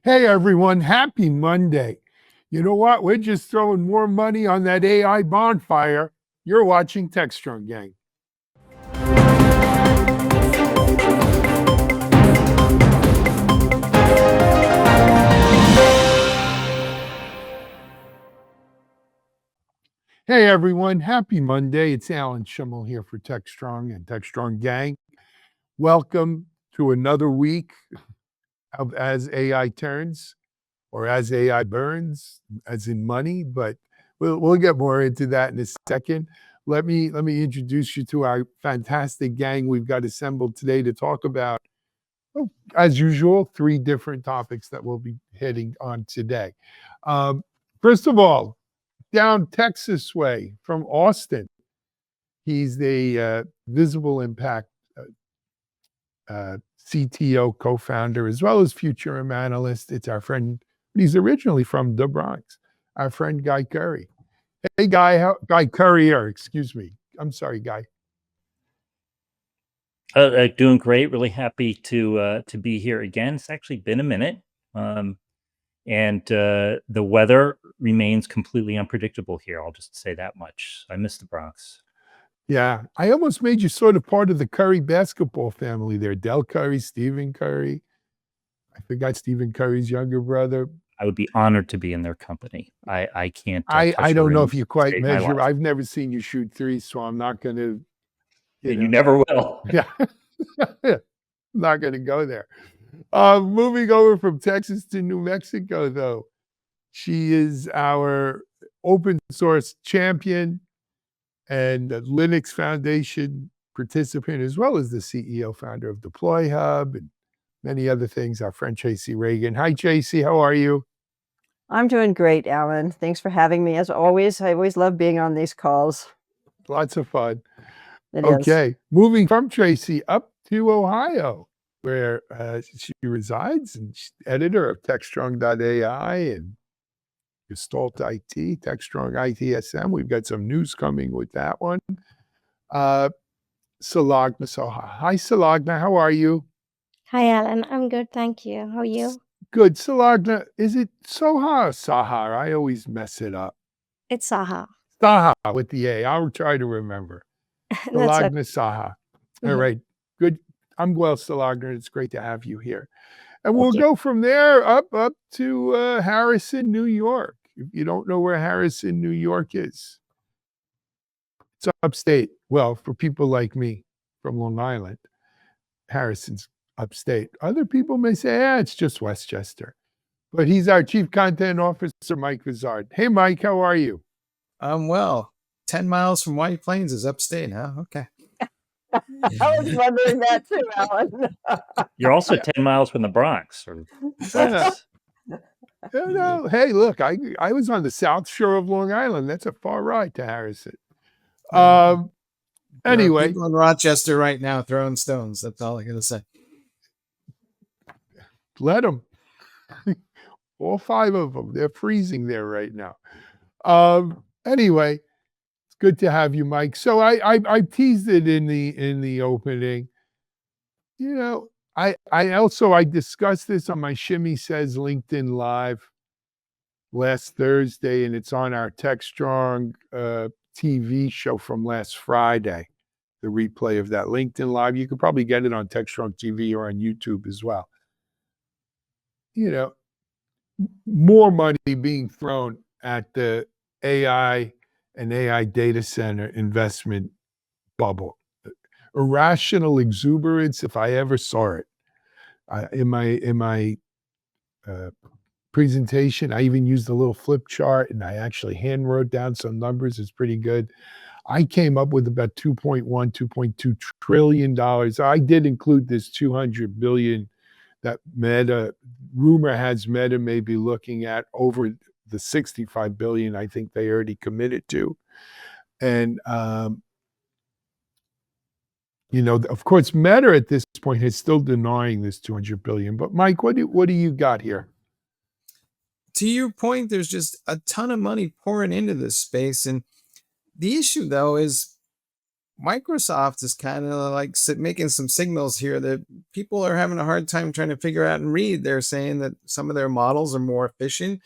Hey everyone, happy Monday. You know what? We're just throwing more money on that AI bonfire. You're watching Techstrong, gang. Hey everyone, happy Monday. It's Alan Schimmel here for Techstrong and Techstrong Gang. Welcome to another week of As AI Turns, or As AI Burns, as in money, but we'll get more into that in a second. Let me introduce you to our fantastic gang we've got assembled today to talk about, as usual, 3 different topics that we'll be hitting on today. First of all, down Texas way from Austin, he's the Visible Impact CTO co-founder, as well as Futurum analyst. It's our friend, he's originally from the Bronx, our friend Guy Curry. Hey, Guy, Guy Currier, excuse me. I'm sorry, Guy. Doing great. Really happy to be here again. It's actually been a minute, and the weather remains completely unpredictable here. I'll just say that much. I miss the Bronx. Yeah, I almost made you sort of part of the Curry basketball family there. Del Curry, Stephen Curry. I forgot Stephen Curry's younger brother. I would be honored to be in their company. I can't. I don't know if you quite save measure. I've never seen you shoot threes, so I'm not going to. You never will. Yeah, not going to go there. Moving over from Texas to New Mexico, though, she is our open source champion and a Linux Foundation participant, as well as the CEO founder of Deploy Hub and many other things, our friend Tracy Ragan. Hi, Tracy. How are you? I'm doing great, Alan. Thanks for having me. As always, I always love being on these calls. Lots of fun. It moving from Tracy up to Ohio, where she resides, and she's editor of Techstrong.ai and Gestalt IT, Techstrong ITSM. We've got some news coming with that one. Sulagna Soha. Hi, Sulagna. How are you? Hi, Alan. I'm good. Thank you. How are you? Good. Sulagna, is it Soha or Saha? I always mess it up. It's Saha. Saha with the A. I'll try to remember. Sulagna Saha. All right. Good. I'm well, Sulagna. It's great to have you here. And we'll go from there up to Harrison, New York. If you don't know where Harrison, New York is, it's upstate. Well, for people like me from Long Island, Harrison's upstate. Other people may say, it's just Westchester. But he's our Chief Content Officer, Mike Vizard. Hey, Mike, how are you? I'm well. 10 miles from White Plains is upstate, huh? Okay. I was wondering that too, Alan. You're also 10 miles from the Bronx. No, hey, look, I was on the South Shore of Long Island. That's a far ride to Harrison. Anyway, people in Rochester right now throwing stones. That's all I gotta say. Let them. All 5 of them. They're freezing there right now. Anyway, it's good to have you, Mike. So I teased it in the opening. You know, I discussed this on my Shimmy Says LinkedIn Live last Thursday, and it's on our Techstrong TV show from last Friday, the replay of that LinkedIn Live. You could probably get it on Techstrong TV or on YouTube as well. You know, more money being thrown at the AI and AI data center investment bubble. Irrational exuberance, if I ever saw it. In my presentation, I even used a little flip chart, and I actually hand wrote down some numbers. It's pretty good. I came up with about $2.1, $2.2 trillion. I did include this $200 billion that rumor has Meta may be looking at over the $65 billion I think they already committed to. And, of course, Meta at this point is still denying this $200 billion. But Mike, what do you got here? To your point, there's just a ton of money pouring into this space. And the issue, though, is Microsoft is kind of like making some signals here that people are having a hard time trying to figure out and read. They're saying that some of their models are more efficient.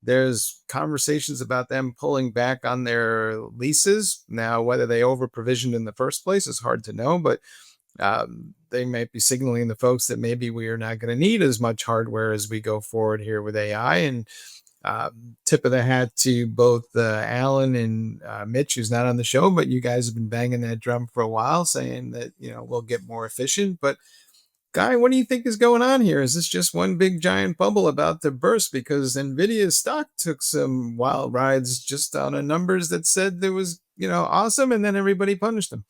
There's conversations about them pulling back on their leases. Now, whether they over provisioned in the first place is hard to know, but they might be signaling the folks that maybe we are not going to need as much hardware as we go forward here with AI. And tip of the hat to both Alan and Mitch, who's not on the show, but you guys have been banging that drum for a while, saying that we'll get more efficient. But Guy, what do you think is going on here? Is this just one big giant bubble about to burst? Because Nvidia's stock took some wild rides just on a numbers that said there was awesome, and then everybody punished them.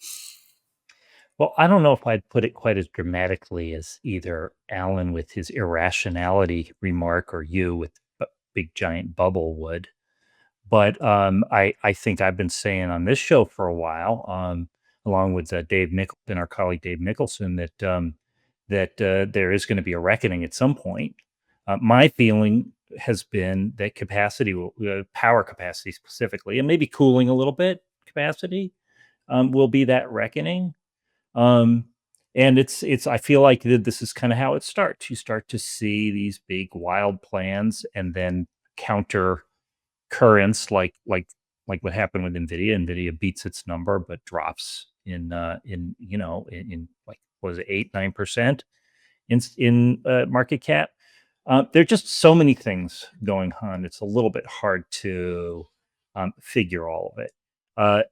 Well, I don't know if I'd put it quite as dramatically as either Alan with his irrationality remark or you with big giant bubble would. But I think I've been saying on this show for a while, along with Dave Mickelson, our colleague Dave Mickelson, that there is going to be a reckoning at some point. My feeling has been that power capacity specifically, and maybe cooling a little bit capacity, will be that reckoning. And it's I feel like this is kind of how it starts. You start to see these big wild plans and then counter currents like what happened with Nvidia. Nvidia beats its number but drops in like, what was it, 8-9% in market cap. There are just so many things going on. It's a little bit hard to figure all of it.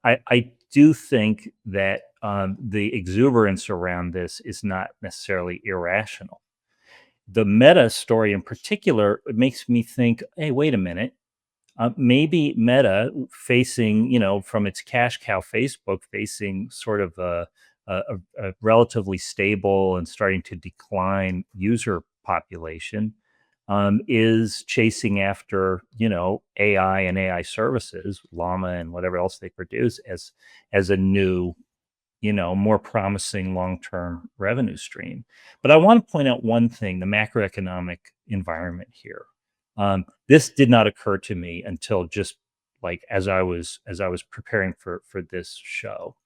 I do think that the exuberance around this is not necessarily irrational. The Meta story in particular, it makes me think, hey, wait a minute. Maybe Meta facing, from its cash cow Facebook, facing sort of a relatively stable and starting to decline user population, is chasing after, AI and AI services, Llama and whatever else they produce as a new, more promising long-term revenue stream. But I want to point out one thing, the macroeconomic environment here. This did not occur to me until just like as I was preparing for this show.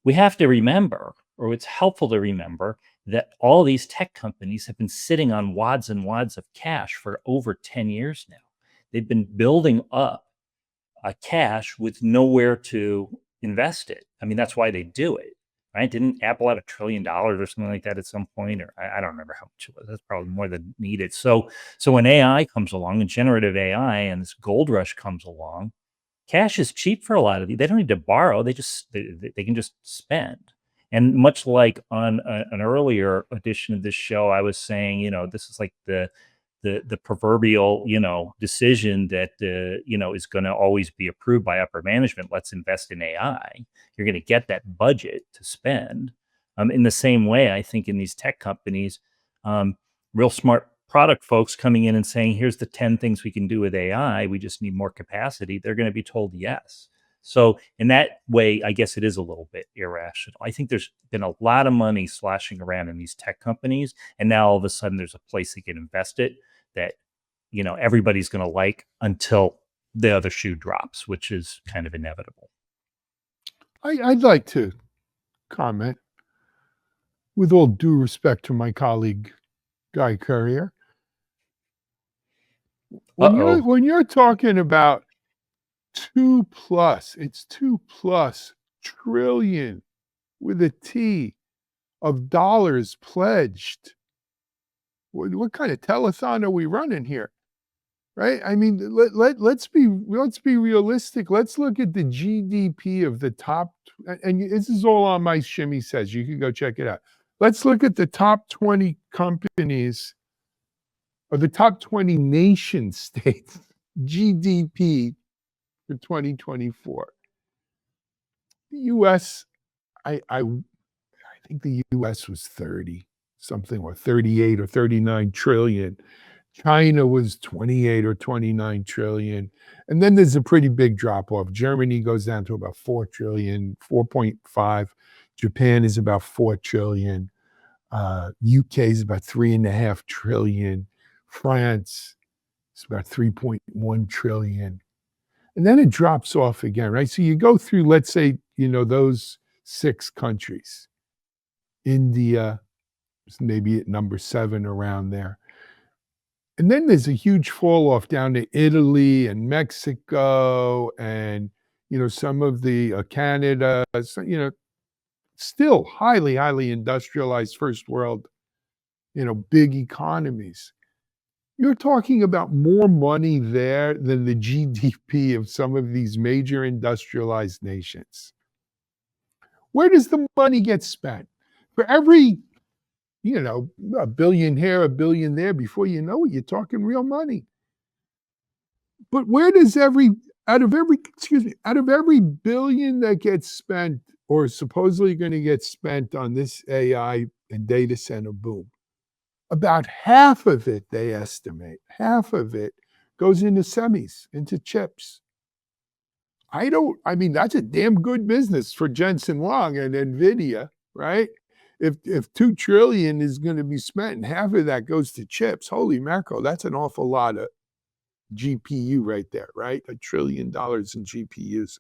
We have to remember, or it's helpful to remember, that all these tech companies have been sitting on wads and wads of cash for over 10 years now. They've been building up cash with nowhere to invest it. I mean, that's why they do it, right? Didn't Apple have $1 trillion or something like that at some point? Or I don't remember how much it was. That's probably more than needed. So when AI comes along and generative AI and this gold rush comes along, cash is cheap for a lot of these. They don't need to borrow. They can just spend. And much like on an earlier edition of this show, I was saying, this is like the proverbial, decision that, is going to always be approved by upper management. Let's invest in AI. You're going to get that budget to spend. In the same way, I think in these tech companies, real smart product folks coming in and saying, here's the 10 things we can do with AI. We just need more capacity. They're going to be told yes. So in that way, I guess it is a little bit irrational. I think there's been a lot of money sloshing around in these tech companies. And now all of a sudden there's a place they can invest it that, everybody's going to like until the other shoe drops, which is kind of inevitable. I'd like to comment, with all due respect to my colleague, Guy Currier. When you're talking about 2+, it's 2+ trillion with a T of dollars pledged. What kind of telethon are we running here? Right? I mean, let's be realistic. Let's look at the GDP of the top, and this is all on my Shimmy Says. You can go check it out. Let's look at the top 20 companies or the top 20 nation states GDP for 2024. The U.S., I think the U.S. was 30 something, or 38 or 39 trillion. China was 28 or 29 trillion. And then there's a pretty big drop off. Germany goes down to about 4 trillion, 4.5. Japan is about 4 trillion. UK is about 3.5 trillion. France is about 3.1 trillion. And then it drops off again, right? So you go through, let's say, those 6 countries. India is maybe at number 7 around there. And then there's a huge fall off down to Italy and Mexico and, some of the Canada, still highly, highly industrialized first world, big economies. You're talking about more money there than the GDP of some of these major industrialized nations. Where does the money get spent? For every, a billion here, a billion there, before you know it, you're talking real money. But where does out of every billion that gets spent or is supposedly going to get spent on this AI and data center boom, about half of it, they estimate, half of it goes into semis, into chips. That's a damn good business for Jensen Huang and NVIDIA, right? If 2 trillion is going to be spent and half of that goes to chips, holy mackerel, that's an awful lot of GPU right there, right? $1 trillion in GPUs.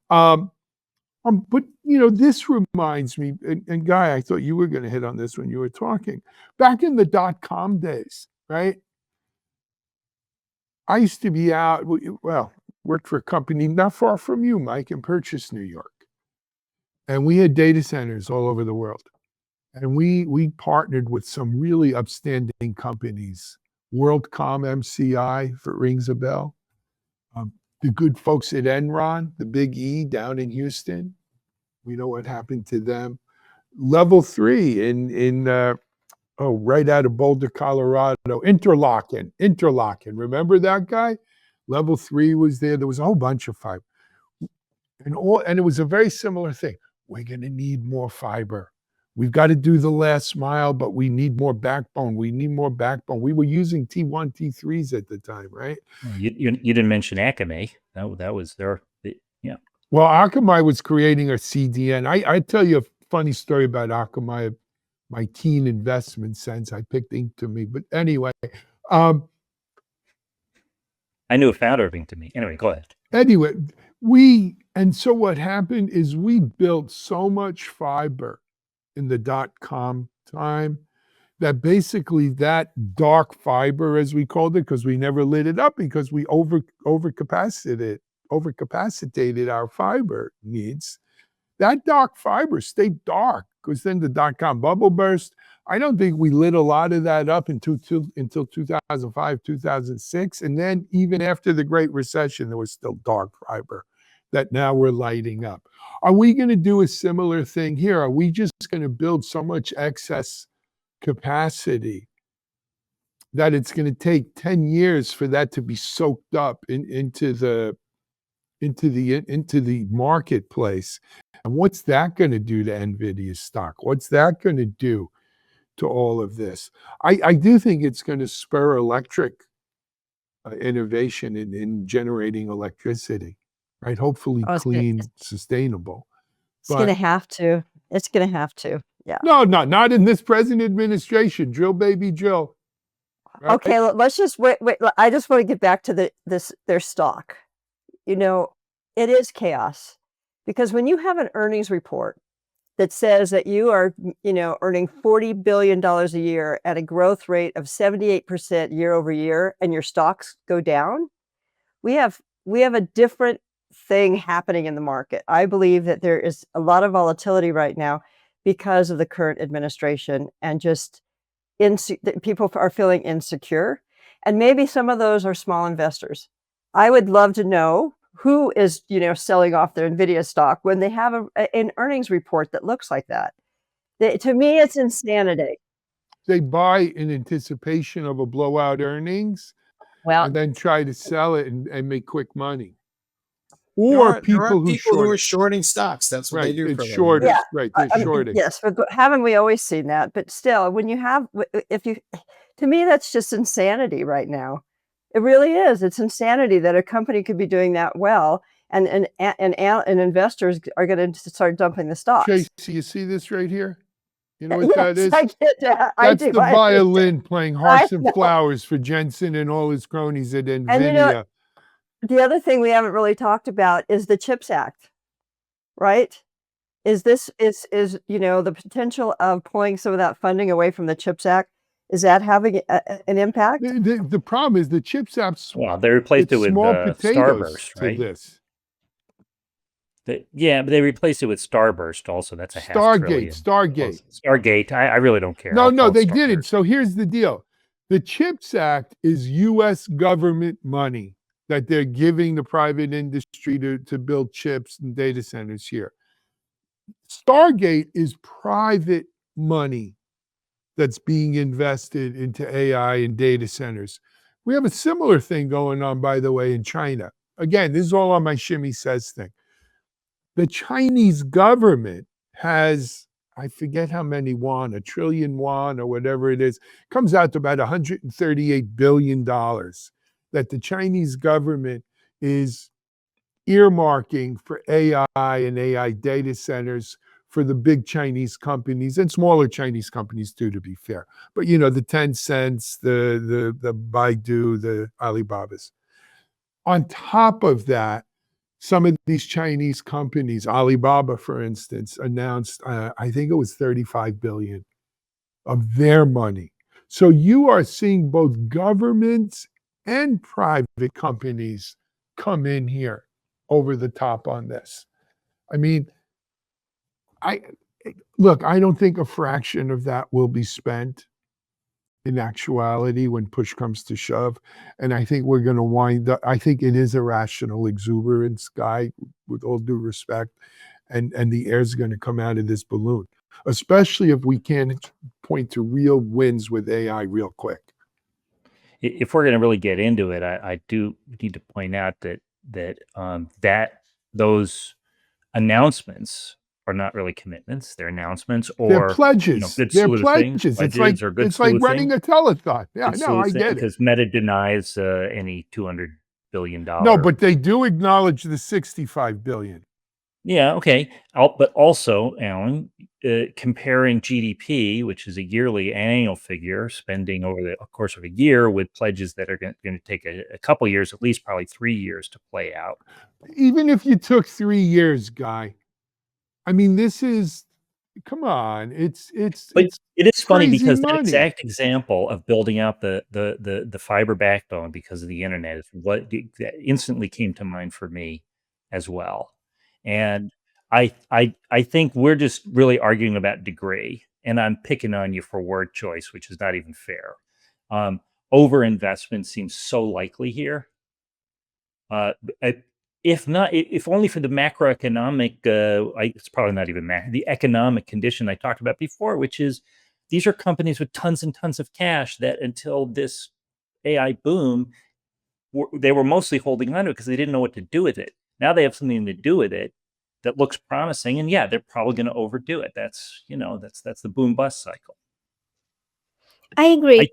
But this reminds me, and Guy, I thought you were going to hit on this when you were talking. Back in the .com days, right? I used to be out, worked for a company not far from you, Mike, in Purchase, New York. And we had data centers all over the world. And we partnered with some really upstanding companies. WorldCom MCI, if it rings a bell. The good folks at Enron, the Big E down in Houston. We know what happened to them. Level 3 in right out of Boulder, Colorado. Interlochen. Remember that guy? Level 3 was there. There was a whole bunch of fiber. And it was a very similar thing. We're going to need more fiber. We've got to do the last mile, but we need more backbone. We were using T1, T3s at the time, right? You didn't mention Akamai. That was their, yeah. Well, Akamai was creating a CDN. I tell you a funny story about Akamai, my keen investment sense. I picked Ink2Me. But anyway. I knew a founder of Ink2Me. Anyway, go ahead. Anyway, so what happened is we built so much fiber in the .com time that basically that dark fiber, as we called it, because we never lit it up because we overcapacitated our fiber needs. That dark fiber stayed dark because then the .com bubble burst. I don't think we lit a lot of that up until 2005, 2006. And then even after the Great Recession, there was still dark fiber that now we're lighting up. Are we going to do a similar thing here? Are we just going to build so much excess capacity that it's going to take 10 years for that to be soaked up into the marketplace? And what's that going to do to NVIDIA's stock? What's that going to do to all of this? I do think it's going to spur electric innovation in generating electricity, right? Hopefully clean, sustainable. It's going to have to. It's going to have to. Yeah. No, not in this present administration. Drill, baby, drill. Right? Okay, let's just wait. I just want to get back to their stock. It is chaos because when you have an earnings report that says that you are, earning $40 billion a year at a growth rate of 78% year over year, and your stocks go down, we have a different thing happening in the market. I believe that there is a lot of volatility right now because of the current administration and just people are feeling insecure. And maybe some of those are small investors. I would love to know who is, selling off their NVIDIA stock when they have an earnings report that looks like that. To me, it's insanity. They buy in anticipation of a blowout earnings, and then try to sell it and make quick money. Or there are people who are shorting stocks. That's what they do. It's shorting. Yeah. Right. They're shorting. Yes, but haven't we always seen that? But still, when you have, to me, that's just insanity right now. It really is. It's insanity that a company could be doing that well, and investors are going to start dumping the stocks. Tracy, you see this right here? You know what that is? I get that. That's the violin playing Hearts and Flowers for Jensen and all his cronies at NVIDIA. The other thing we haven't really talked about is the CHIPS Act, right? is this is the potential of pulling some of that funding away from the CHIPS Act, is that having an impact? The problem is the CHIPS Act's Well, they replaced it it's with small potatoes Starburst, to right? this. Yeah, but they replaced it with Starburst also. That's a half trillion. Stargate. Stargate. I really don't care. No, I'll no, call it they didn't. Starburst. So here's the deal. The CHIPS Act is US government money that they're giving the private industry to build chips and data centers here. Stargate is private money that's being invested into AI and data centers. We have a similar thing going on, by the way, in China. Again, this is all on my Shimmy Says thing. The Chinese government has, I forget how many yuan, a trillion yuan or whatever it is, comes out to about $138 billion that the Chinese government is earmarking for AI and AI data centers for the big Chinese companies and smaller Chinese companies too, to be fair. But the Tencents, the Baidu, the Alibabas. On top of that, some of these Chinese companies, Alibaba, for instance, announced, I think it was 35 billion of their money. So you are seeing both governments and private companies come in here over the top on this. I mean, I look, I don't think a fraction of that will be spent in actuality when push comes to shove. And I think we're going to wind up, I think it is a rational exuberance, Guy, with all due respect. And the air's going to come out of this balloon, especially if we can point to real wins with AI real quick. If we're going to really get into it, I do need to point out that those announcements are not really commitments. They're announcements They're or pledges. good They're sleuthing. pledges. Pledges are good It's like running sleuthing. a telethon. Yeah, Good no, I sleuthing get it. because Meta denies any $200 billion. No, but they do acknowledge the 65 billion. Yeah, okay. But also, Alan, comparing GDP, which is a yearly annual figure, spending over the course of a year, with pledges that are going to take a couple years, at least probably 3 years to play out. Even if you took 3 years, Guy, I mean, this is, come on, But it is funny crazy because that money. exact example of building out the fiber backbone because of the internet is what that instantly came to mind for me as well. And I think we're just really arguing about degree, and I'm picking on you for word choice, which is not even fair. Overinvestment seems so likely here. If not, if only for the macroeconomic, it's probably not even the economic condition I talked about before, which is these are companies with tons and tons of cash that until this AI boom, they were mostly holding on to it because they didn't know what to do with it. Now they have something to do with it that looks promising, and yeah, they're probably going to overdo it. That's that's the boom bust cycle. I agree.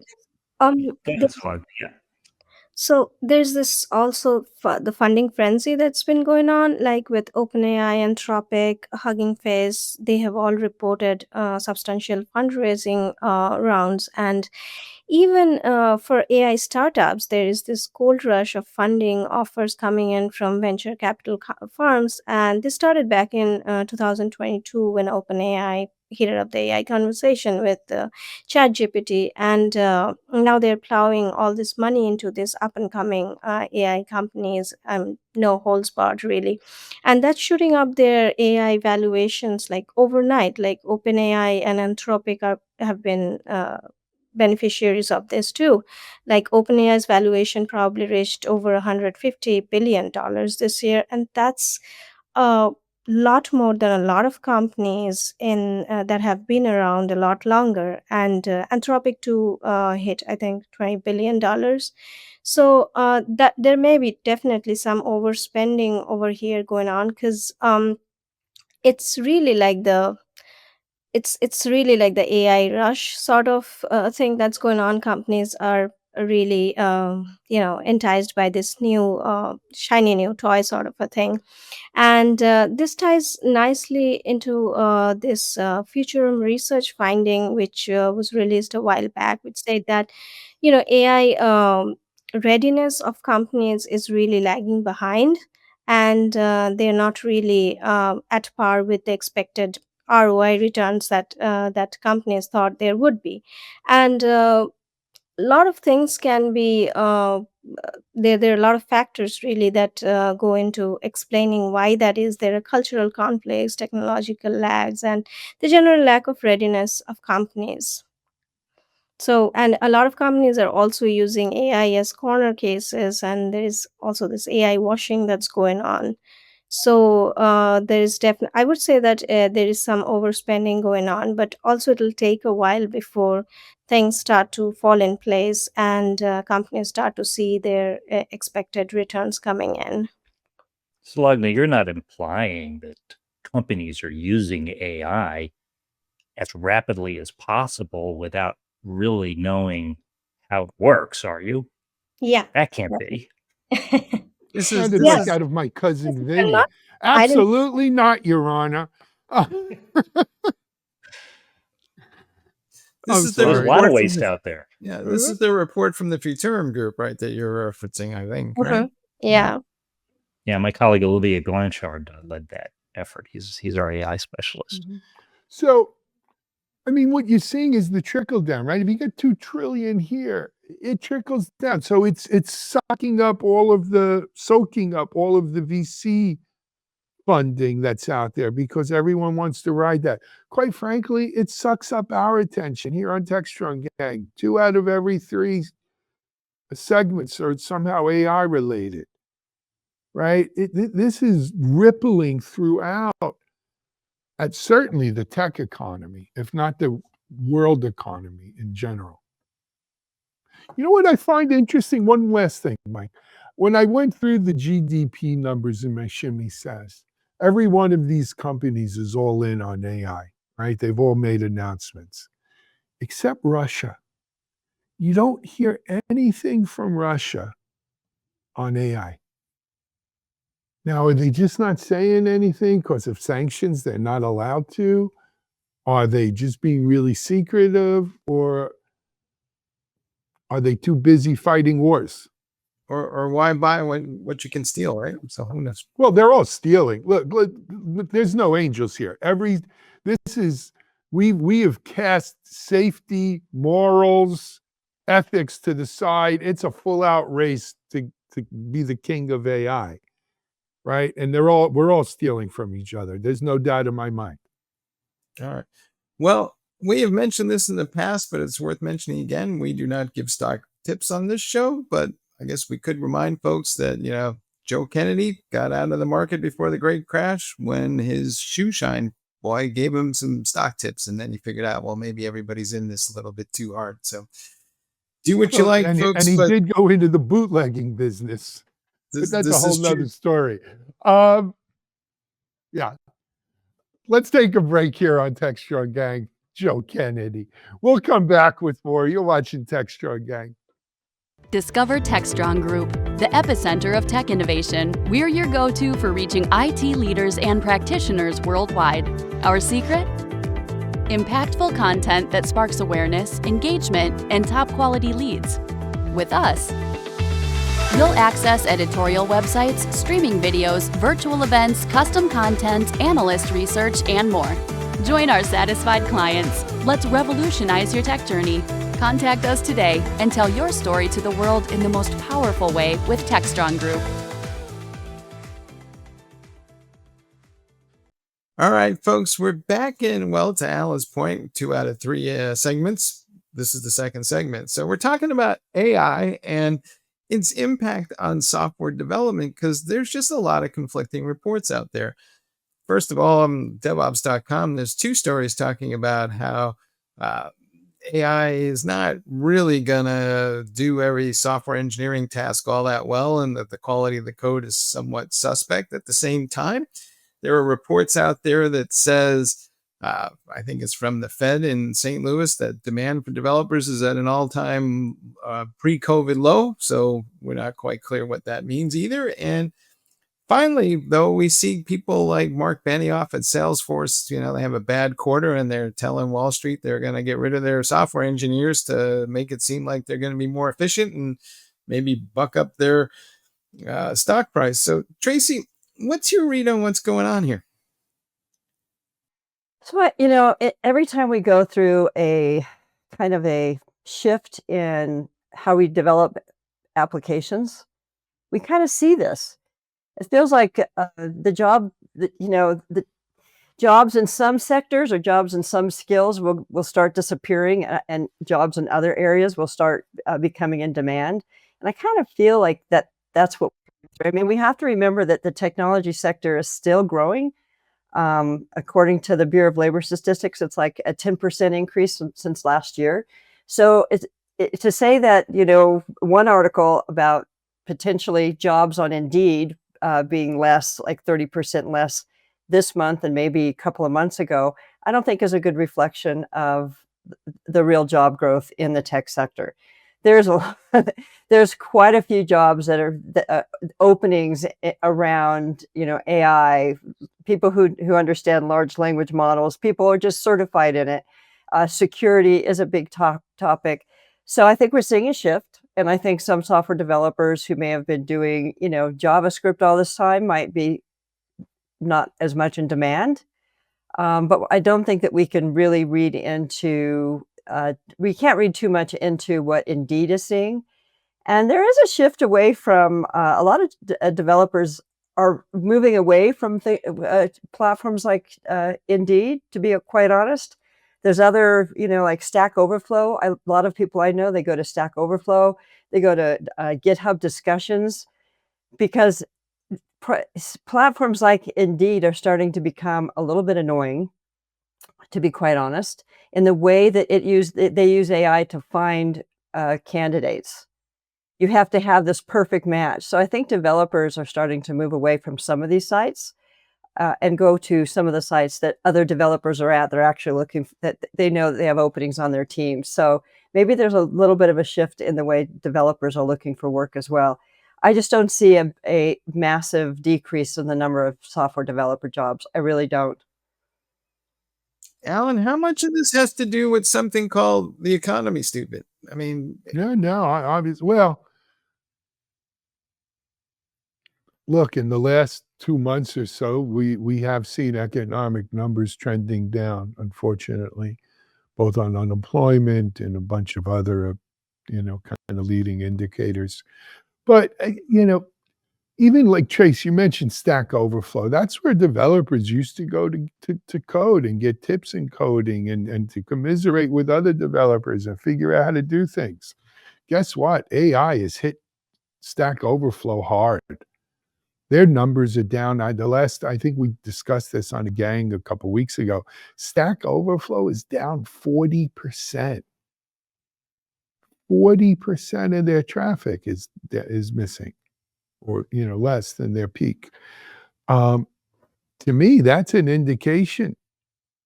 Yeah. So there's this also the funding frenzy that's been going on, like with OpenAI, Anthropic, Hugging Face. They have all reported substantial fundraising rounds, and even for AI startups, there is this gold rush of funding offers coming in from venture capital firms. And this started back in 2022 when OpenAI heated up the AI conversation with ChatGPT. And now they're plowing all this money into this up and coming AI companies, no holds barred, really. And that's shooting up their AI valuations like overnight, like OpenAI and Anthropic have been beneficiaries of this too. Like OpenAI's valuation probably reached over $150 billion this year, and that's a lot more than a lot of companies in that have been around a lot longer. And Anthropic too hit, I think, $20 billion. So that there may be definitely some overspending over here going on, because it's really like the it's really like the AI rush sort of thing that's going on. Companies are really enticed by this new shiny new toy sort of a thing. And this ties nicely into this Futurum research finding, which was released a while back, which said that AI readiness of companies is really lagging behind. and they're not really at par with the expected ROI returns that companies thought there would be. And a lot of things can be there are a lot of factors really that go into explaining why that is. There are cultural conflicts, technological lags, and the general lack of readiness of companies. So, and a lot of companies are also using AI as corner cases, and there is also this AI washing that's going on. So there is definitely, I would say that there is some overspending going on, but also it'll take a while before things start to fall in place and companies start to see their expected returns coming in. Sulagna, you're not implying that companies are using AI as rapidly as possible without really knowing how it works, are you? Yeah. That can't be. This is Sounded this like Yes. is out of my cousin I'm Vinny. not, I didn't. Absolutely not, Your Honor. this I'm is the There's a sorry. lot of report from waste the out there. this is the report from the Futurum Group, right? That you're referencing, I think, right? Mhm. Yeah. Yeah, my colleague Olivier Blanchard led that effort. He's our AI specialist. So, I mean, what you're seeing is the trickle down, right? If you get 2 trillion here, it trickles down. So it's soaking up all of the VC funding that's out there because everyone wants to ride that. Quite frankly, it sucks up our attention here on Techstrong Gang. 2 out of every 3 segments are somehow AI related, right? This is rippling throughout at certainly the tech economy, if not the world economy in general. You know what I find interesting? One last thing, Mike. When I went through the GDP numbers in my shimmy says, every one of these companies is all in on AI, right? They've all made announcements, except Russia. You don't hear anything from Russia on AI. Now, are they just not saying anything because of sanctions? They're not allowed to? Are they just being really secretive? Or are they too busy fighting wars? Or why buy what you can steal, right? So who knows? Well, they're all stealing. Look, there's no angels here. We have cast safety, morals, ethics to the side. It's a full out race to be the king of AI, right? And we're all stealing from each other. There's no doubt in my mind. All right. Well, we have mentioned this in the past, but it's worth mentioning again. We do not give stock tips on this show, but I guess we could remind folks that, Joe Kennedy got out of the market before the great crash when his shoe shine boy gave him some stock tips. And then he figured out, well, maybe everybody's in this a little bit too hard. So do what you Well, like, and folks. he But did go into the bootlegging business, but that's a this whole is true. nother story. Yeah. Let's take a break here on Techstrong Gang. Joe Kennedy. We'll come back with more. You're watching Techstrong Gang. Discover Techstrong Group, the epicenter of tech innovation. We're your go-to for reaching IT leaders and practitioners worldwide. Our secret? Impactful content that sparks awareness, engagement, and top-quality leads. With us, you'll access editorial websites, streaming videos, virtual events, custom content, analyst research, and more. Join our satisfied clients. Let's revolutionize your tech journey. Contact us today and tell your story to the world in the most powerful way with Techstrong Group. All right, folks, we're back in. Well, to Alice's point, 2 out of 3 segments. This is the second segment. So we're talking about AI and its impact on software development because there's just a lot of conflicting reports out there. First of all, on DevOps.com, there's 2 stories talking about how AI is not really going to do every software engineering task all that well, and that the quality of the code is somewhat suspect. At the same time, there are reports out there that says, I think it's from the Fed in St. Louis, that demand for developers is at an all-time pre-COVID low. So we're not quite clear what that means either. And finally, though, we see people like Mark Benioff at Salesforce, they have a bad quarter and they're telling Wall Street they're going to get rid of their software engineers to make it seem like they're going to be more efficient and maybe buck up their stock price. So, Tracy, What's your read on what's going on here? So, every time we go through a kind of a shift in how we develop applications, we kind of see this. It feels like the jobs in some sectors or jobs in some skills will start disappearing, and jobs in other areas will start becoming in demand. And I kind of feel like that's what. I mean, we have to remember that the technology sector is still growing. According to the Bureau of Labor Statistics, it's like a 10% increase since last year. So to say that, one article about potentially jobs on Indeed being less, like 30% less this month and maybe a couple of months ago, I don't think is a good reflection of the real job growth in the tech sector. There's there's quite a few jobs that are openings around, AI, people who understand large language models, people who are just certified in it. Security is a big topic. So I think we're seeing a shift. And I think some software developers who may have been doing, JavaScript all this time might be not as much in demand. But I don't think that we can really read into, we can't read too much into what Indeed is seeing. And there is a shift away from a lot of developers are moving away from platforms like Indeed, to be quite honest. There's other, like Stack Overflow. A lot of people I know, they go to Stack Overflow, they go to GitHub Discussions, because platforms like Indeed are starting to become a little bit annoying, to be quite honest, in the way that they use AI to find candidates. You have to have this perfect match. So I think developers are starting to move away from some of these sites and go to some of the sites that other developers are at. They're actually looking that they know that they have openings on their team. So maybe there's a little bit of a shift in the way developers are looking for work as well. I just don't see a massive decrease in the number of software developer jobs. I really don't. Alan, how much of this has to do with something called the economy, stupid? I mean, No, obviously. Well, look, in the last 2 months or so, we have seen economic numbers trending down, unfortunately, both on unemployment and a bunch of other, kind of leading indicators. But, even like Trace, you mentioned Stack Overflow. That's where developers used to go to code and get tips in coding and to commiserate with other developers and figure out how to do things. Guess what? AI has hit Stack Overflow hard. Their numbers are down. I think we discussed this on a gang a couple weeks ago. Stack Overflow is down 40%. 40% of their traffic is missing, or less than their peak. To me, that's an indication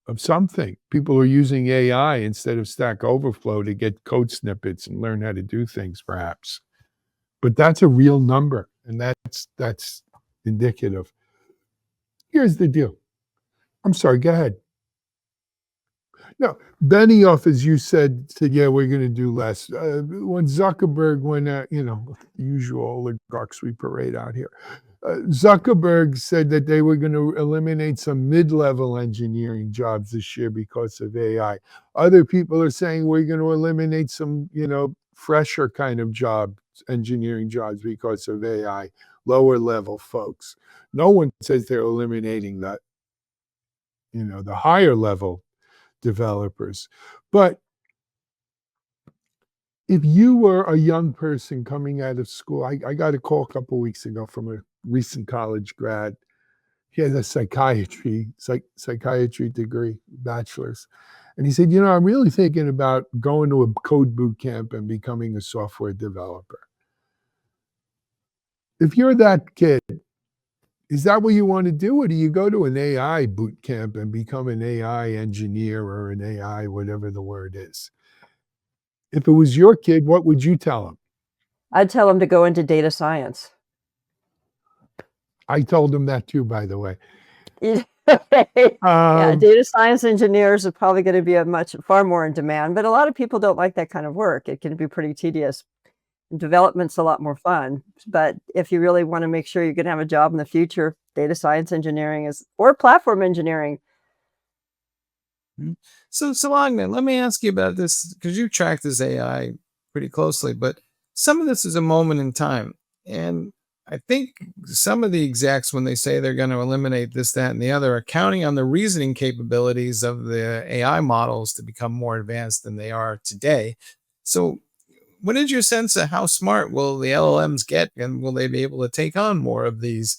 of something. People are using AI instead of Stack Overflow to get code snippets and learn how to do things, perhaps. But that's a real number, and that's indicative. Here's the deal. I'm sorry, go ahead. No, Benioff, as you said, yeah, we're going to do less. When Zuckerberg went out, the usual oligarchs we parade out here. Zuckerberg said that they were going to eliminate some mid-level engineering jobs this year because of AI. Other people are saying we're going to eliminate some, fresher kind of jobs, engineering jobs, because of AI, lower level folks. No one says they're eliminating that, the higher level developers. But if you were a young person coming out of school, I got a call a couple weeks ago from a recent college grad. He has a psychiatry degree, bachelor's. And he said, I'm really thinking about going to a code boot camp and becoming a software developer. If you're that kid, is that what you want to do? Or do you go to an AI boot camp and become an AI engineer or an AI, whatever the word is? If it was your kid, what would you tell him? I'd tell them to go into data science. I told him that too, by the way. Yeah, data science engineers are probably going to be far more in demand, but a lot of people don't like that kind of work. It can be pretty tedious. Development's a lot more fun, but if you really want to make sure you're going to have a job in the future, data science engineering is, or platform engineering. So, Sulagna, let me ask you about this because you track this AI pretty closely, but some of this is a moment in time. And I think some of the execs, when they say they're going to eliminate this, that, and the other, are counting on the reasoning capabilities of the AI models to become more advanced than they are today. So, what is your sense of how smart will the LLMs get, and will they be able to take on more of these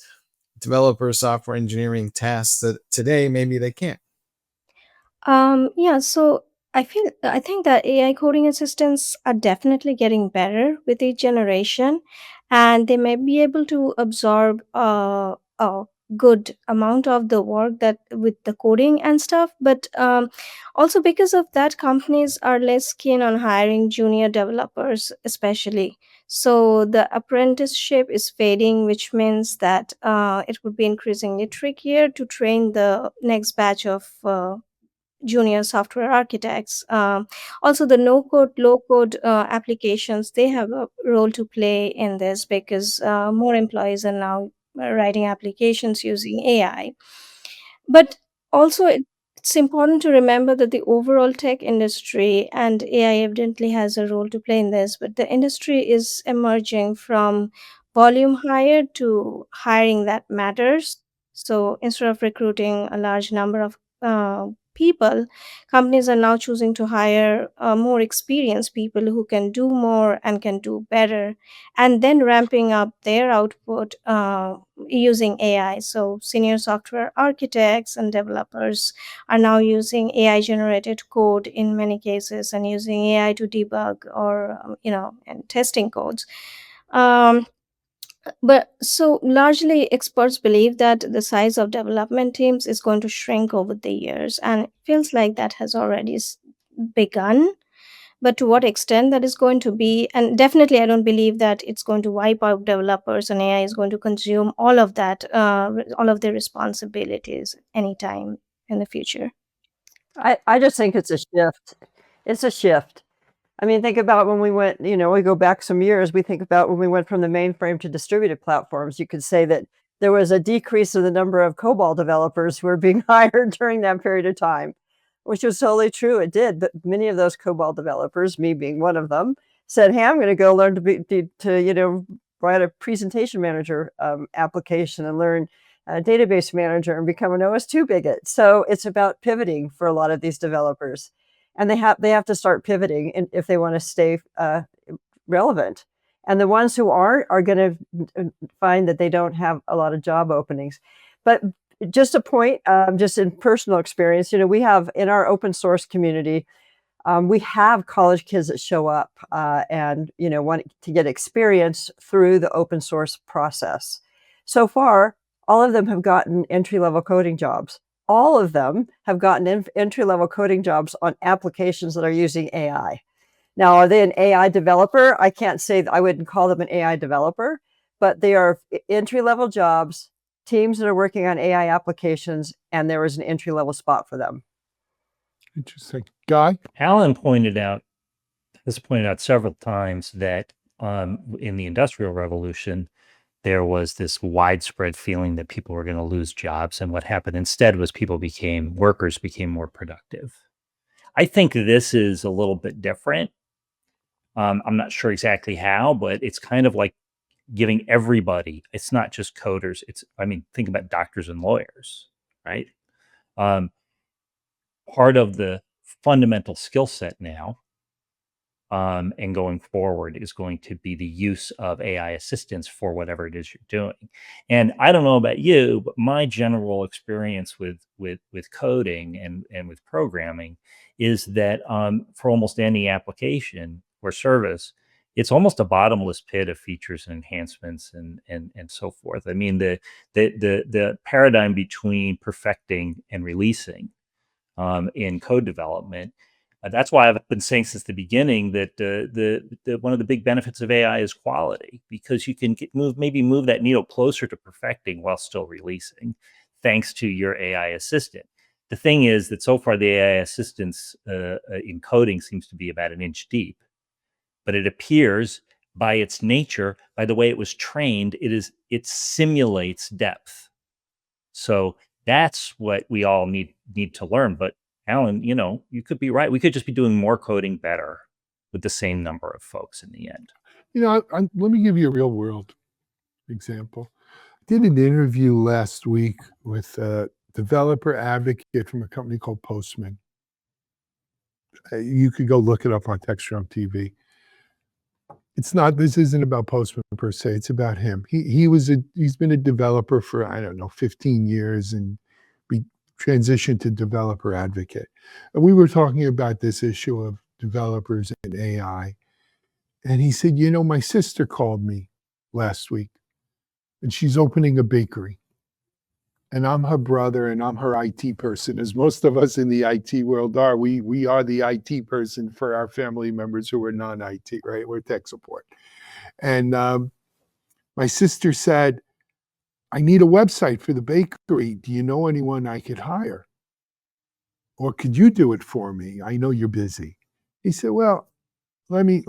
developer software engineering tasks that today maybe they can't? Yeah, so I think that AI coding assistants are definitely getting better with each generation, and they may be able to absorb a good amount of the work that with the coding and stuff. But also because of that, companies are less keen on hiring junior developers, especially. So the apprenticeship is fading, which means that it would be increasingly trickier to train the next batch of junior software architects. Also, the no code, low code applications, they have a role to play in this because more employees are now writing applications using AI. But also, it's important to remember that the overall tech industry and AI evidently has a role to play in this, but the industry is emerging from volume hire to hiring that matters. So instead of recruiting a large number of people, companies are now choosing to hire more experienced people who can do more and can do better, and then ramping up their output using AI. So senior software architects and developers are now using AI generated code in many cases and using AI to debug or and testing codes. Um, but so largely experts believe that the size of development teams is going to shrink over the years, and it feels like that has already begun. But to what extent that is going to be, and definitely I don't believe that it's going to wipe out developers and AI is going to consume all of that, all of their responsibilities anytime in the future. I just think it's a shift. It's a shift. I mean, think about when we went, we go back some years, we think about when we went from the mainframe to distributed platforms. You could say that there was a decrease in the number of COBOL developers who were being hired during that period of time, which was totally true. It did. But many of those COBOL developers, me being one of them, said, hey, I'm going to go learn to write a presentation manager application and learn a database manager and become an OS2 bigot. So it's about pivoting for a lot of these developers. And they have to start pivoting if they want to stay relevant. And the ones who aren't are going to find that they don't have a lot of job openings. But just a point, just in personal experience, we have in our open source community, we have college kids that show up and want to get experience through the open source process. So far, all of them have gotten entry-level coding jobs. All of them have gotten entry-level coding jobs on applications that are using AI. Now, are they an AI developer? I can't say that I wouldn't call them an AI developer, but they are entry-level jobs, teams that are working on AI applications, and there is an entry-level spot for them. Interesting. Guy? Alan has pointed out several times that in the Industrial Revolution, there was this widespread feeling that people were going to lose jobs. And what happened instead was workers became more productive. I think this is a little bit different. I'm not sure exactly how, but it's kind of like giving everybody, it's not just coders. Think about doctors and lawyers, right? Part of the fundamental skill set now and going forward is going to be the use of AI assistance for whatever it is you're doing. And I don't know about you, but my general experience with coding and with programming is that for almost any application or service, it's almost a bottomless pit of features and enhancements and so forth. I mean, the paradigm between perfecting and releasing in code development. That's why I've been saying since the beginning that the one of the big benefits of AI is quality, because you can move that needle closer to perfecting while still releasing, thanks to your AI assistant. The thing is that so far the AI assistance in coding seems to be about an inch deep, but it appears by its nature, by the way it was trained, it simulates depth. So that's what we all need to learn. But Alan, you could be right. We could just be doing more coding better with the same number of folks in the end. Let me give you a real world example. I did an interview last week with a developer advocate from a company called Postman. You could go look it up on Techstrong TV. This isn't about Postman per se. It's about him. He's been a developer for, 15 years and transitioned to developer advocate. And we were talking about this issue of developers and AI. And he said, my sister called me last week and she's opening a bakery. And I'm her brother and I'm her IT person, as most of us in the IT world are. We are the IT person for our family members who are non-IT, right? We're tech support. And my sister said, I need a website for the bakery. Do you know anyone I could hire? Or could you do it for me? I know you're busy. He said, well, let me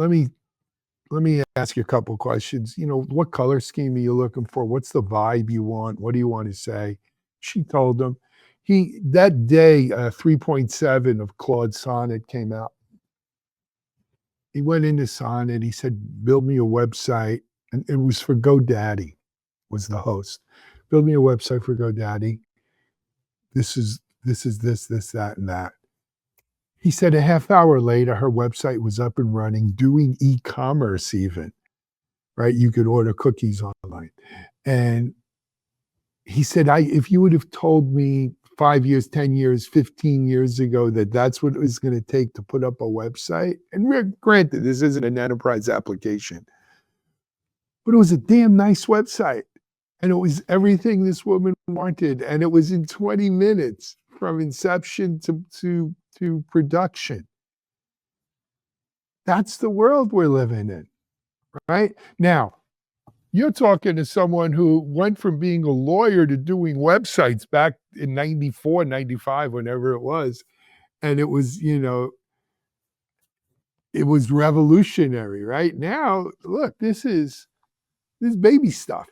ask you a couple of questions. What color scheme are you looking for? What's the vibe you want? What do you want to say? She told him. That day, 3.7 of Claude Sonnet came out. He went into Sonnet. He said, build me a website. And it was for GoDaddy, was the host. Build me a website for GoDaddy. This is this, that, and that. He said a half hour later, her website was up and running, doing e-commerce even, right? You could order cookies online. And he said, if you would have told me 5 years, 10 years, 15 years ago that that's what it was going to take to put up a website, and granted, this isn't an enterprise application, but it was a damn nice website. And it was everything this woman wanted. And it was in 20 minutes from inception to production. That's the world we're living in, right? Now, you're talking to someone who went from being a lawyer to doing websites back in 94, 95, whenever it was. And it was, it was revolutionary, right? Now, look, this is baby stuff.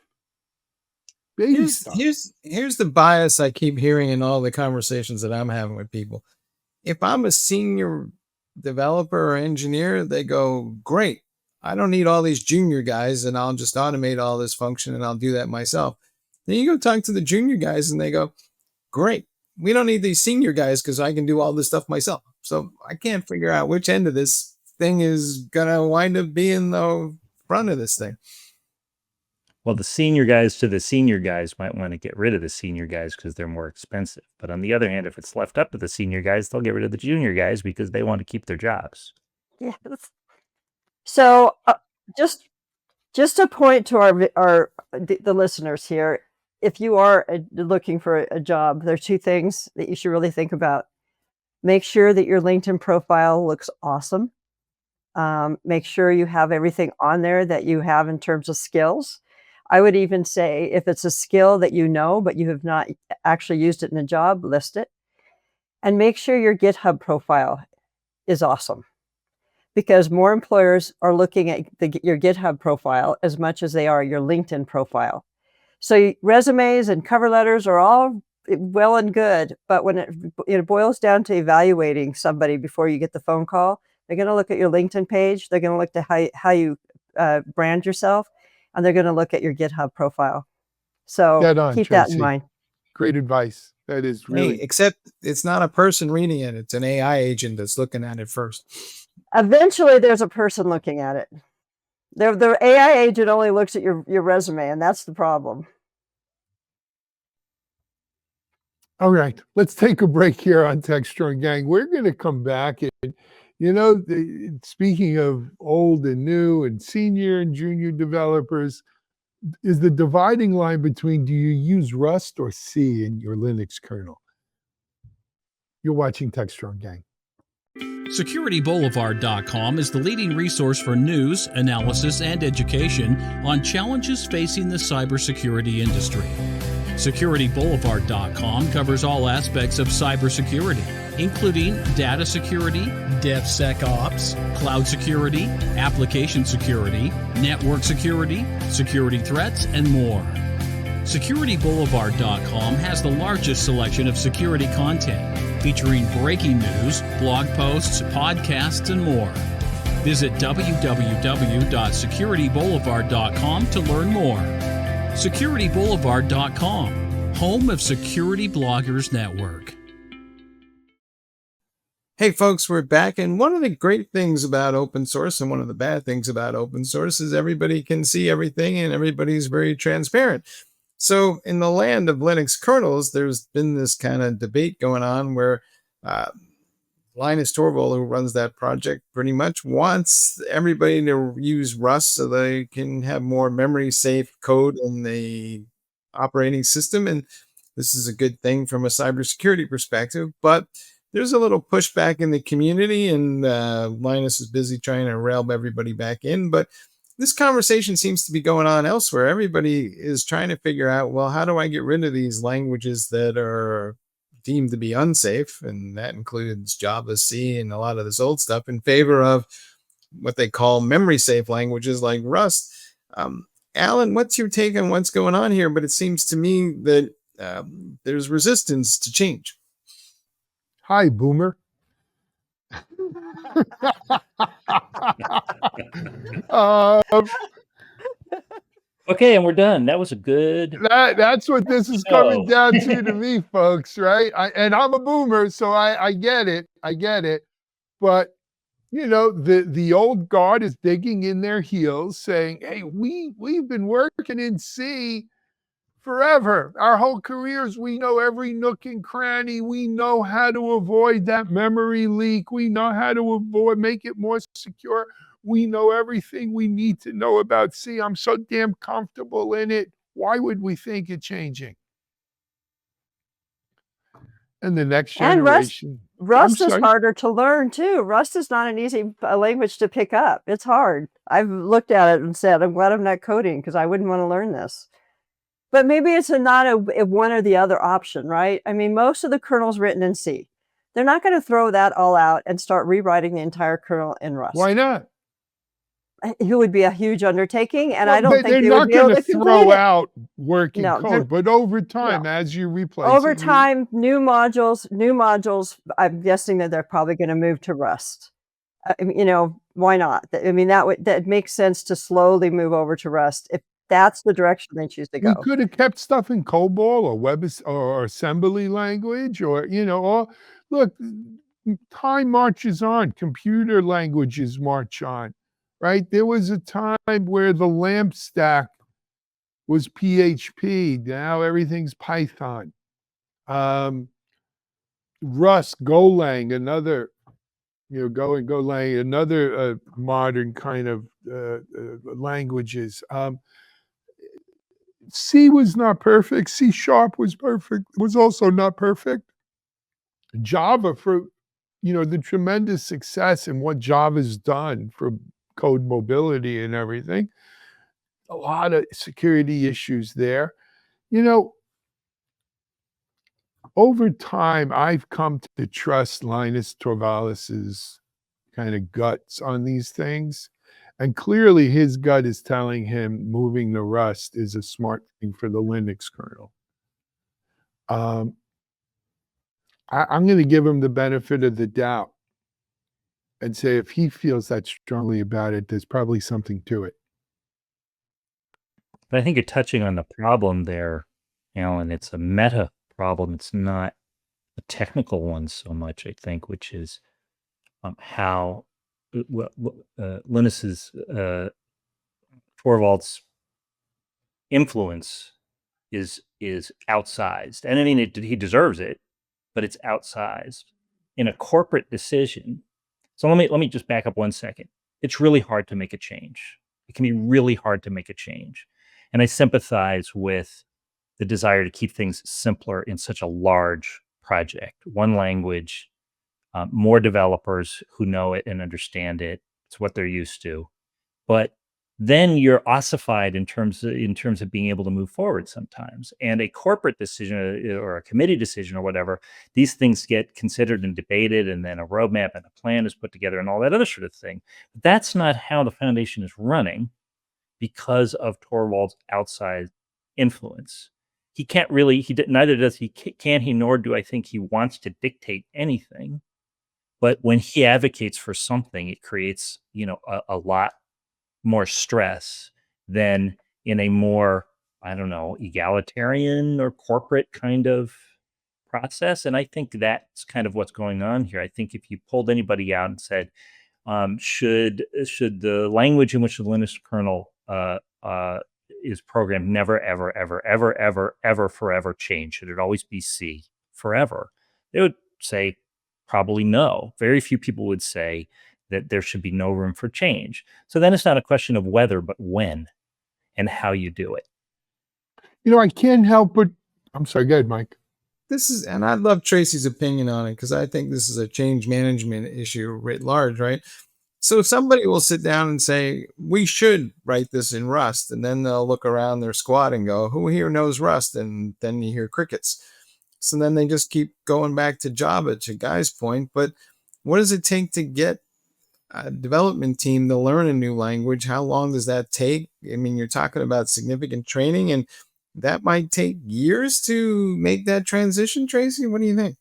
Here's the bias I keep hearing in all the conversations that I'm having with people. If I'm a senior developer or engineer, they go, great. I don't need all these junior guys and I'll just automate all this function and I'll do that myself. Then you go talk to the junior guys and they go, great. We don't need these senior guys because I can do all this stuff myself. So I can't figure out which end of this thing is going to wind up being the front of this thing. Well, the senior guys to the senior guys might want to get rid of the senior guys because they're more expensive. But on the other hand, if it's left up to the senior guys, they'll get rid of the junior guys because they want to keep their jobs. Yes. So just a point to the listeners here. If you are looking for a job, there are two things that you should really think about. Make sure that your LinkedIn profile looks awesome. Make sure you have everything on there that you have in terms of skills. I would even say if it's a skill that you know, but you have not actually used it in a job, list it. And make sure your GitHub profile is awesome, because more employers are looking at your GitHub profile as much as they are your LinkedIn profile. So resumes and cover letters are all well and good, but when it boils down to evaluating somebody before you get the phone call, they're going to look at your LinkedIn page. They're going to look at how you brand yourself, and they're going to look at your GitHub profile. So keep Tracy. that in mind. Great advice. That is really... Hey, except it's not a person reading it. It's an AI agent that's looking at it first. Eventually, there's a person looking at it. The AI agent only looks at your resume, and that's the problem. All right, let's take a break here on Techstrong Gang. We're going to come back and, speaking of old and new and senior and junior developers, is the dividing line between do you use Rust or C in your Linux kernel? You're watching Techstrong Gang. SecurityBoulevard.com is the leading resource for news, analysis, and education on challenges facing the cybersecurity industry. SecurityBoulevard.com covers all aspects of cybersecurity, including data security, DevSecOps, cloud security, application security, network security, security threats, and more. SecurityBoulevard.com has the largest selection of security content, featuring breaking news, blog posts, podcasts, and more. Visit www.securityboulevard.com to learn more. SecurityBoulevard.com, home of Security Bloggers Network. Hey folks, we're back, and one of the great things about open source and one of the bad things about open source is everybody can see everything and everybody's very transparent. So in the land of Linux kernels, there's been this kind of debate going on where Linus Torvalds, who runs that project, pretty much wants everybody to use Rust so they can have more memory safe code in the operating system. And this is a good thing from a cybersecurity perspective, but there's a little pushback in the community, and Linus is busy trying to rail everybody back in. But this conversation seems to be going on elsewhere. Everybody is trying to figure out, well, how do I get rid of these languages that are deemed to be unsafe? And that includes Java, C, and a lot of this old stuff in favor of what they call memory safe languages like Rust. Alan, what's your take on what's going on here? But it seems to me that there's resistance to change. Hi, Boomer. Okay, and we're done. That was a good. That's what this is coming down to me, folks, right? And I'm a boomer, so I get it. I get it. But, you know, the old guard is digging in their heels saying, hey, we've been working in C forever. Our whole careers, we know every nook and cranny. We know how to avoid that memory leak. We know how to make it more secure. We know everything we need to know about C. I'm so damn comfortable in it. Why would we think it changing? And the next generation. Rust is harder to learn too. Rust is not an easy language to pick up. It's hard. I've looked at it and said, I'm glad I'm not coding because I wouldn't want to learn this. But maybe it's not a one or the other option, right? I mean, most of the kernel's written in C. They're not going to throw that all out and start rewriting the entire kernel in Rust. Why not? It would be a huge undertaking, and I don't think they're they not would be able going to to complete throw it. out working code. But over time, as you replace over it, time, new modules. I'm guessing that they're probably going to move to Rust. You know, why not? I mean, that makes sense to slowly move over to Rust if that's the direction they choose to go. we could have kept stuff in COBOL or or assembly language, or look, time marches on. Computer languages march on. Right? There was a time where the LAMP stack was PHP. Now everything's Python. Rust, Golang, another, Golang, another modern kind of languages. C was not perfect. C# was also not perfect. Java, for the tremendous success in what Java's done for code mobility and everything, a lot of security issues there. Over time, I've come to trust Linus Torvalds' kind of guts on these things. And clearly his gut is telling him moving to Rust is a smart thing for the Linux kernel. I'm going to give him the benefit of the doubt and say if he feels that strongly about it, there's probably something to it. But I think you're touching on the problem there, Alan. It's a meta problem. It's not a technical one so much, I think, which is how Linus's Torvalds' influence is outsized, and I mean he deserves it, but it's outsized in a corporate decision. So let me just back up 1 second. It's really hard to make a change. It can be really hard to make a change, and I sympathize with the desire to keep things simpler in such a large project. One language, more developers who know it and understand it. It's what they're used to. But then you're ossified in terms of being able to move forward sometimes. And a corporate decision or a committee decision or whatever, these things get considered and debated, and then a roadmap and a plan is put together and all that other sort of thing. But that's not how the foundation is running because of Torvalds' outside influence. he can't really, neither does he, can he, nor do I think he wants to dictate anything. But when he advocates for something, it creates, a lot more stress than in a more, I don't know, egalitarian or corporate kind of process. And I think that's kind of what's going on here. I think if you pulled anybody out and said, should the language in which the Linux kernel is programmed never, ever, ever, ever, ever, ever, forever change? Should it always be C forever? They would say probably no. Very few people would say that there should be no room for change. So then it's not a question of whether, but when and how you do it. I can't help but, I'm sorry, go ahead, Mike. And I love Tracy's opinion on it, because I think this is a change management issue writ large, right? So somebody will sit down and say, we should write this in Rust. And then they'll look around their squad and go, who here knows Rust? And then you hear crickets. So then they just keep going back to Java, to Guy's point. But what does it take to get a development team to learn a new language? How long does that take? I mean, you're talking about significant training, and that might take years to make that transition. Tracy, what do you think?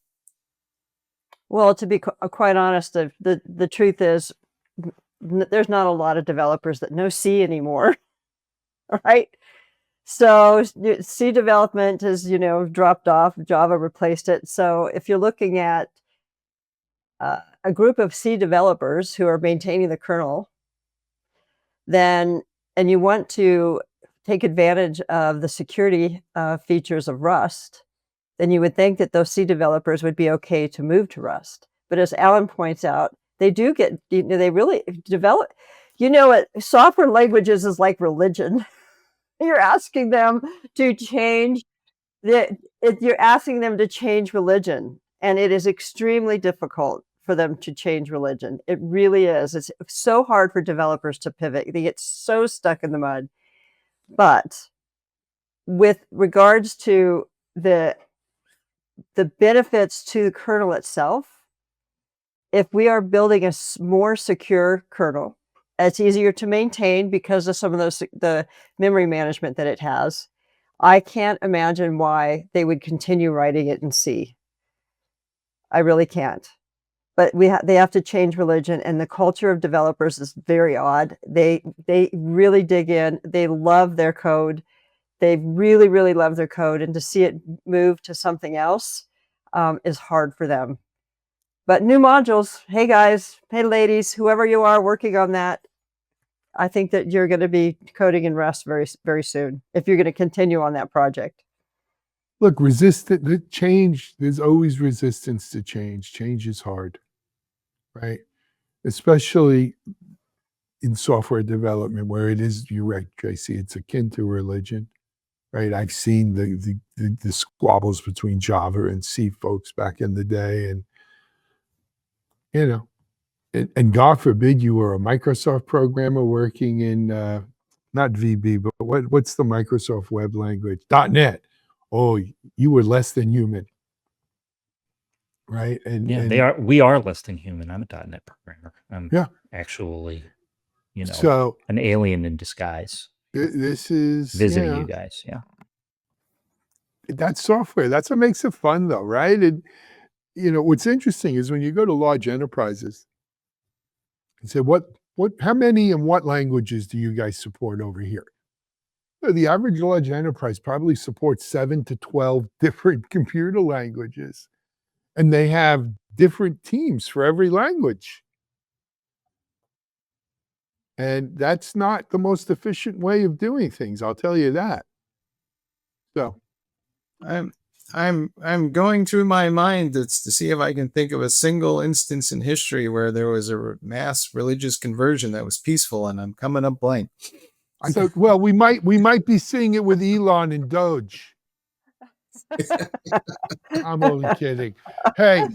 Well, to be quite honest, the truth is there's not a lot of developers that know C anymore, right? So C development has, dropped off. Java replaced it. So if you're looking at a group of C developers who are maintaining the kernel, and you want to take advantage of the security features of Rust, then you would think that those C developers would be okay to move to Rust. But as Alan points out, they do get, they really develop, software languages is like religion. You're asking them to change you're asking them to change religion, and it is extremely difficult for them to change religion. It really is. It's so hard for developers to pivot. They get so stuck in the mud. But with regards to the benefits to the kernel itself, if we are building a more secure kernel, it's easier to maintain because of some of the memory management that it has. I can't imagine why they would continue writing it in C. I really can't. But they have to change religion, and the culture of developers is very odd. They really dig in. They love their code. They really, really love their code, and to see it move to something else is hard for them. But new modules, hey guys, hey ladies, whoever you are working on that, I think that you're going to be coding in Rust very, very soon if you're going to continue on that project. Look, the change, there's always resistance to change. Change is hard, right? Especially in software development, where it is, you're right, Tracy, it's akin to religion, right? I've seen the squabbles between Java and C folks back in the day, and and God forbid you were a Microsoft programmer working in not VB, but what's the Microsoft web language? .NET. Oh, you were less than human, right? And we are less than human. I'm a .NET programmer. I'm actually, so an alien in disguise. This is visiting you guys. Yeah, that's software. That's what makes it fun, though, right? And what's interesting is when you go to large enterprises and say, how many and what languages do you guys support over here? The average large enterprise probably supports 7 to 12 different computer languages, and they have different teams for every language. And that's not the most efficient way of doing things, I'll tell you that. So I'm going through my mind to see if I can think of a single instance in history where there was a mass religious conversion that was peaceful, and I'm coming up blank. I thought, well, we might be seeing it with Elon and Doge. I'm only kidding. Hey,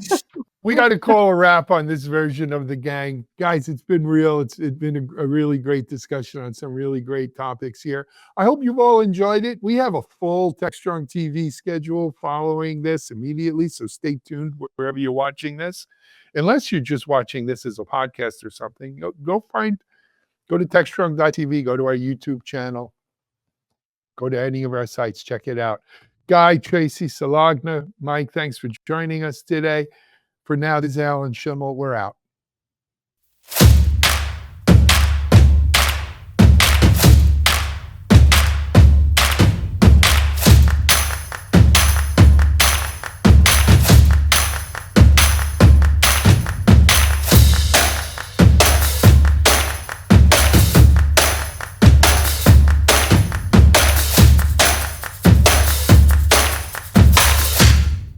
we got to call a wrap on this version of the gang. Guys, it's been real. It's been a really great discussion on some really great topics here. I hope you've all enjoyed it. We have a full Techstrong TV schedule following this immediately, so stay tuned wherever you're watching this. Unless you're just watching this as a podcast or something, go to Techstrong.tv, go to our YouTube channel, go to any of our sites, check it out. Guy, Tracy, Sulagna, Mike, thanks for joining us today. For now, this is Alan Schimmel. We're out.